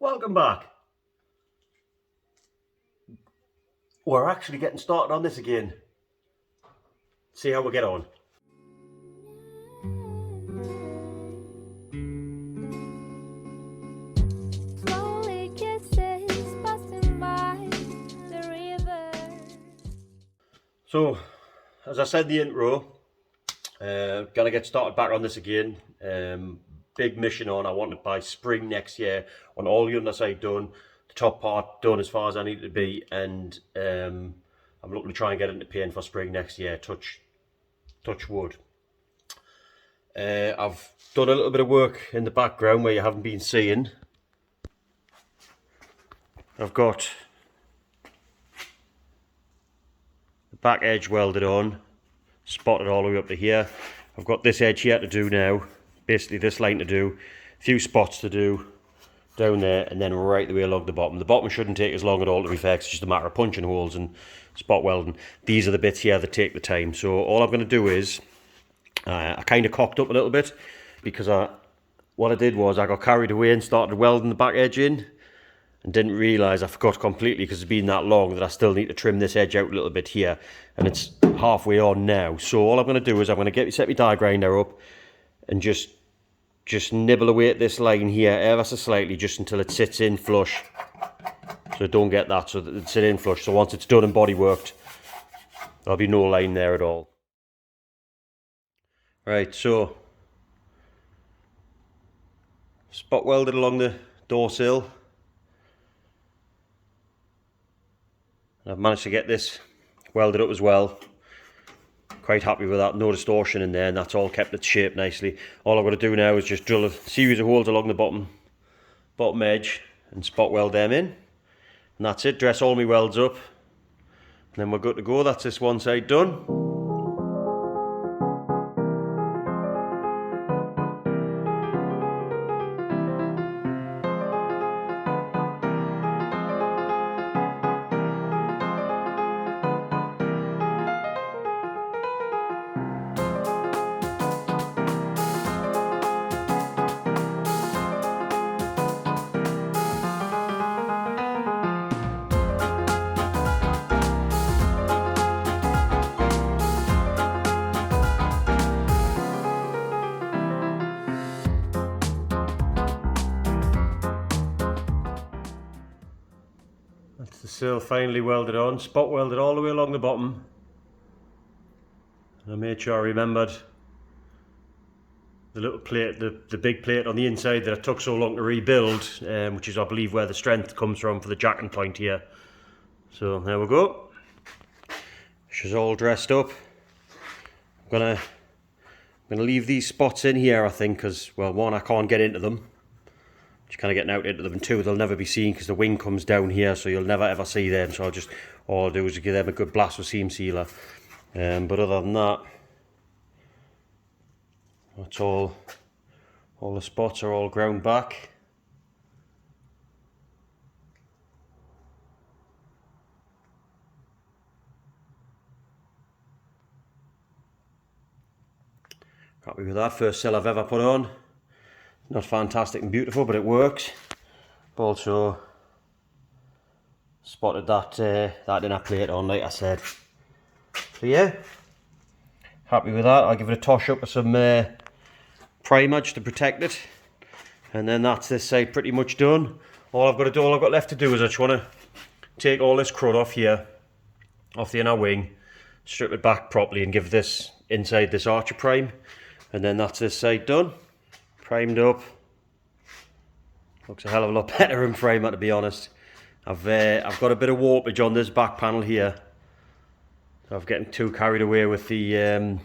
Welcome back. We're actually getting started on this again. See how we get on. So, as I said in the intro, gonna get started back on this again. Big mission on. I want it by spring next year. On all the underside done, the top part done as far as I need it to be, and I'm looking to try and get into paint for spring next year. Touch wood. I've done a little bit of work in the background where you haven't been seeing. I've got the back edge welded on, spotted all the way up to here. I've got this edge here to do now, basically this line to do, a few spots to do down there, and then right the way along the bottom. The bottom shouldn't take as long at all, to be fair, 'cause it's just a matter of punching holes and spot welding. These are the bits here that take the time. So all I'm going to do is, I kind of cocked up a little bit, because what I did was I got carried away and started welding the back edge in, and didn't realise I forgot completely, because it's been that long, that I still need to trim this edge out a little bit here, and it's halfway on now. So all I'm going to do is I'm going to set my die grinder up and just nibble away at this line here ever so slightly, just until it sits in flush. So don't get that, so that it sits in flush. So once it's done and body worked, there'll be no line there at all. Right, so spot welded along the door sill. I've managed to get this welded up as well. Quite happy with that, no distortion in there, and that's all kept its shape nicely. All I've got to do now is just drill a series of holes along the bottom edge and spot weld them in. And that's it, dress all my welds up, and then we're good to go. That's this one side done. That's the sill finally welded on, spot welded all the way along the bottom. And I made sure I remembered the little plate, the big plate on the inside that it took so long to rebuild, which is, I believe, where the strength comes from for the jacking point here. So there we go. She's all dressed up. I'm gonna leave these spots in here, I think, because, well, one, I can't get into them. Just kind of getting out into them, and two, they'll never be seen because the wing comes down here, so you'll never ever see them. So all I'll do is give them a good blast with seam sealer. But other than that, that's all the spots are all ground back. Happy with that. First sill I've ever put on. Not fantastic and beautiful, but it works. But also spotted that inner plate on, like I said. So yeah, happy with that. I'll give it a toss up with some primer just to protect it, and then that's this side pretty much done. All I've got left to do is I just want to take all this crud off here, off the inner wing, strip it back properly, and give this inside this archer prime, and then that's this side done. Primed up. Looks a hell of a lot better in primer, to be honest. I've got a bit of warpage on this back panel here. So I'm getting too carried away with the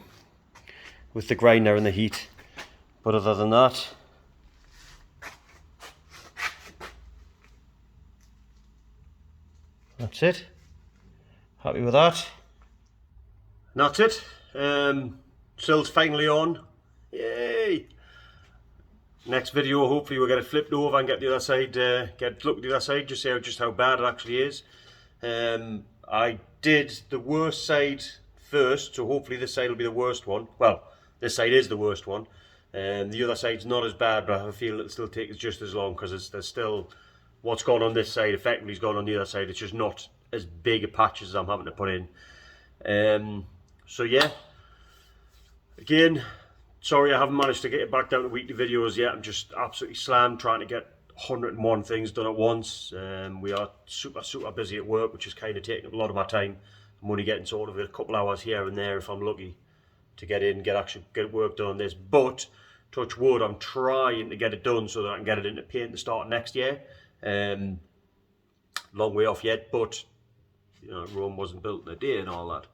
grinder and the heat. But other than that, that's it. Happy with that. And that's it. Sill's finally on. Yay! Next video, hopefully we'll get it flipped over and get the other side, look at the other side, just see just how bad it actually is. I did the worst side first, so hopefully this side will be the worst one. Well, this side is the worst one. The other side's not as bad, but I have a feel it'll still take just as long, because there's still what's gone on this side effectively has gone on the other side. It's just not as big a patch as I'm having to put in. So yeah, again, sorry I haven't managed to get it back down to weekly videos yet. I'm just absolutely slammed trying to get 101 things done at once. We are super busy at work, which is kind of taking up a lot of my time. I'm only getting sort of a couple hours here and there if I'm lucky to get in, get work done on this. But touch wood, I'm trying to get it done so that I can get it into paint to start next year. Long way off yet, but you know, Rome wasn't built in a day and all that.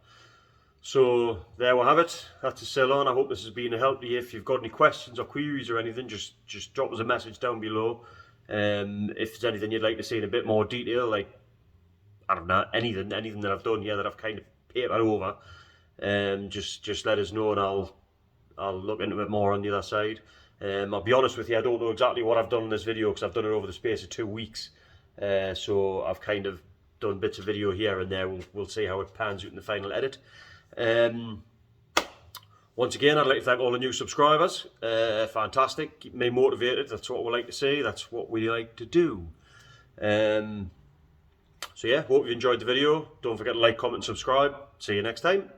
So there we have it. That's a sill on. I hope this has been a help to you. If you've got any questions or queries or anything, just drop us a message down below. If there's anything you'd like to see in a bit more detail, like I don't know, anything that I've done here that I've kind of papered over, just let us know and I'll look into it more on the other side. I'll be honest with you, I don't know exactly what I've done in this video because I've done it over the space of 2 weeks. So I've kind of done bits of video here and there. We'll see how it pans out in the final edit. Once again, I'd like to thank all the new subscribers. Fantastic, keep me motivated. That's what we like to see. That's what we like to do. So yeah, hope you enjoyed the video. Don't forget to like, comment, and subscribe. See you next time.